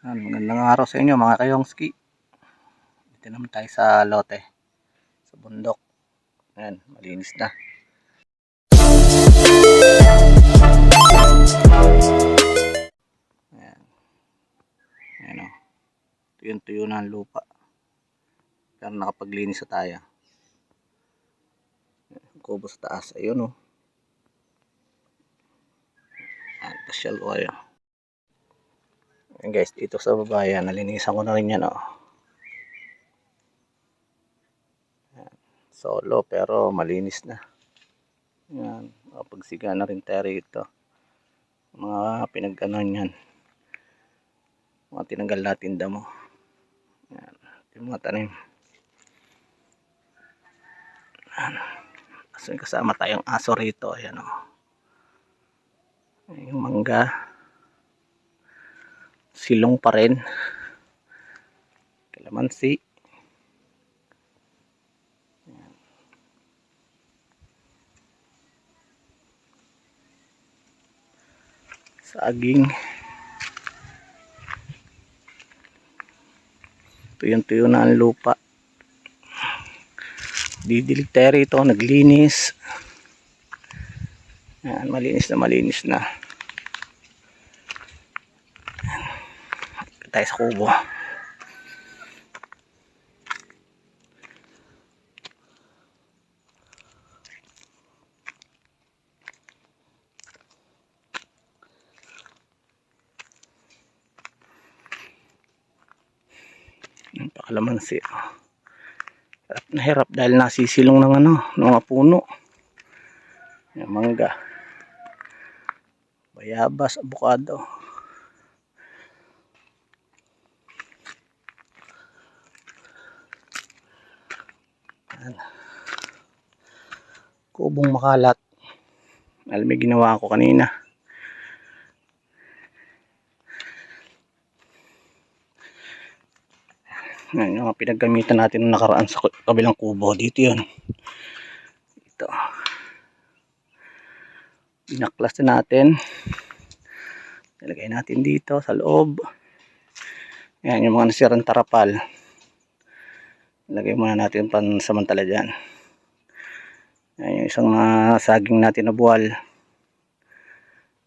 Magandang araw sa inyo mga kayongski. Dito naman tayo sa lote, sa bundok. Ayan, malinis na. Ayan. Ayan o. Tuyo na ang lupa. Pero nakapaglinis na tayo. Kubo sa taas. Ayun o. Ayan, pasyal ko kayo. Ayan guys, dito sa baba yan. Nalinisan ko na rin yan o. Solo pero malinis na. Yan, makapagsiga na rin tayo rito. Mga pinagkanon yan. Mga tinanggal natin damo. Yan, yung mga tanim. Yan. So, kasama tayong aso rito. Ayan o. Yung mangga. Silong pa rin. Kalamansi. Saging. Tuyo na ang lupa. Didilig tayo rito, naglinis. Yan, malinis na. Tayo sa kubo. Pakalamansi. Hirap na hirap dahil nasisilong ng ng mga puno. Yung mangga. Bayabas, abukado. Yan. Kubong makalat. Alam mo ginawa ko kanina. Yan yung pinagamitan natin nung nakaraan sa kabilang kubo. Dito yun. Dito. Binaklas na natin. Ilagay natin dito sa loob. Yan yung mga nasirang tarapal. Ilagay muna natin pansamantala dyan. Yan yung isang saging natin na buwal.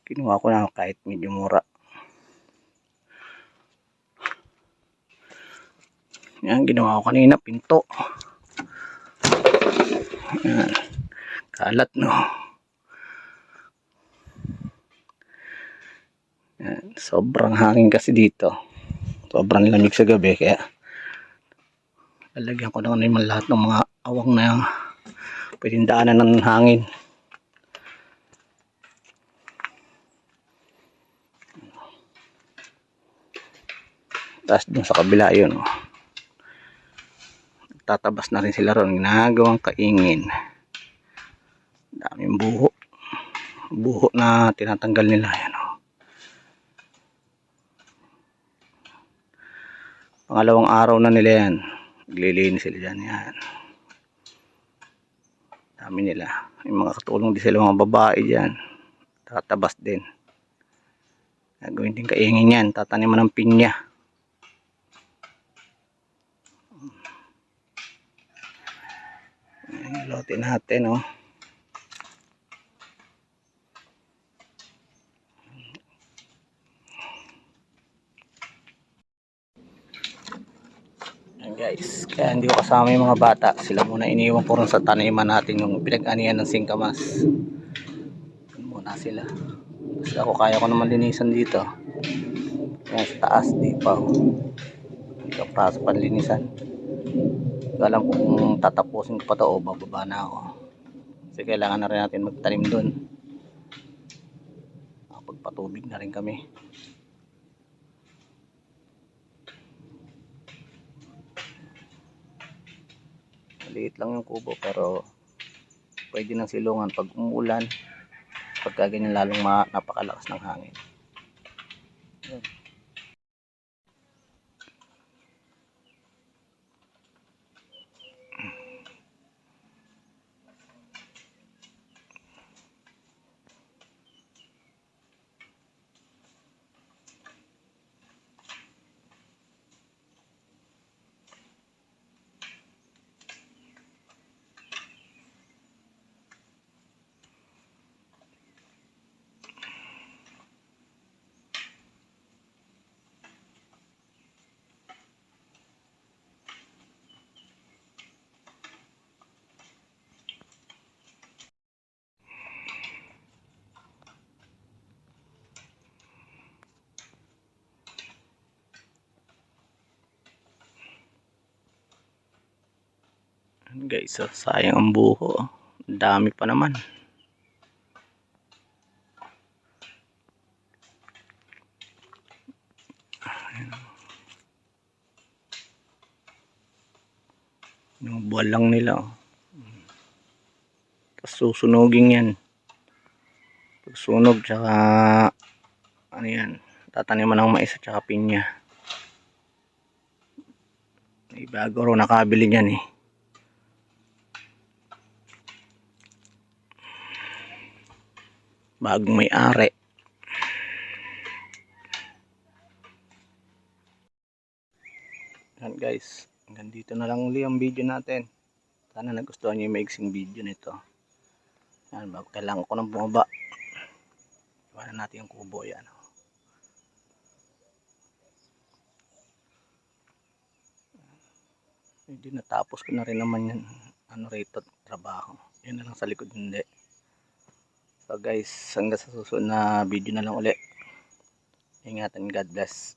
Kinuha ko na kahit medyo mura. Yan, ginawa ko kanina, pinto. Yan. Kalat, no? Yan. Sobrang hangin kasi dito. Sobrang lamig sa gabi, kaya lalagyan ko na naman lahat ng mga awang na pwedeng daanan ng hangin. Tapos dun sa kabila yun, tatabas na rin sila ron, ginagawang kaingin. Daming buho na tinatanggal nila. Yan, pangalawang araw na nila yan, naglilinis sila dyan. Yan, dami nila. Yung mga katulong din sila, mga babae dyan, tatabas din. Gagawin din kaingin yan, tataniman ng pinya. Ayan, lote natin, Ayan guys, kaya hindi ko kasama yung mga bata. Sila muna iniwan ko rin sa taniman natin, yung pinag-anihan ng singkamas. Muna sila. Kasi ako kaya ko naman linisan dito. Ayan, sa taas, di pa. Dito pa sa panlinisan. Alam ko kung tatapusin ko pa to o bababa na ako. Kasi kailangan na rin natin magtanim doon. Pagpatubig na rin kami. Maliit lang yung kubo pero pwede nang silungan pag umuulan. Pagka ganyan lalong napakalakas ng hangin. Ayan. Ayan guys, so sayang ang buho. Ang dami pa naman. Yung buwan lang nila. Tapos susunugin yan. Pag sunog, tsaka ano yan, tataniman ng mais at tsaka pinya. Bago ro nakabili niyan eh. Bagong may-ari. Yan guys, hanggang dito na lang uli ang video natin. Sana nagustuhan niyo yung maiksing video nito. Yan, kailangan ko nang bumaba. Iwanan natin yung kubo yan. Hindi, natapos ko na rin naman yan. Ano rito, trabaho. Yan na lang sa likod, hindi. So guys, hanggang sa susunod na video na lang uli. Ingatan, God bless.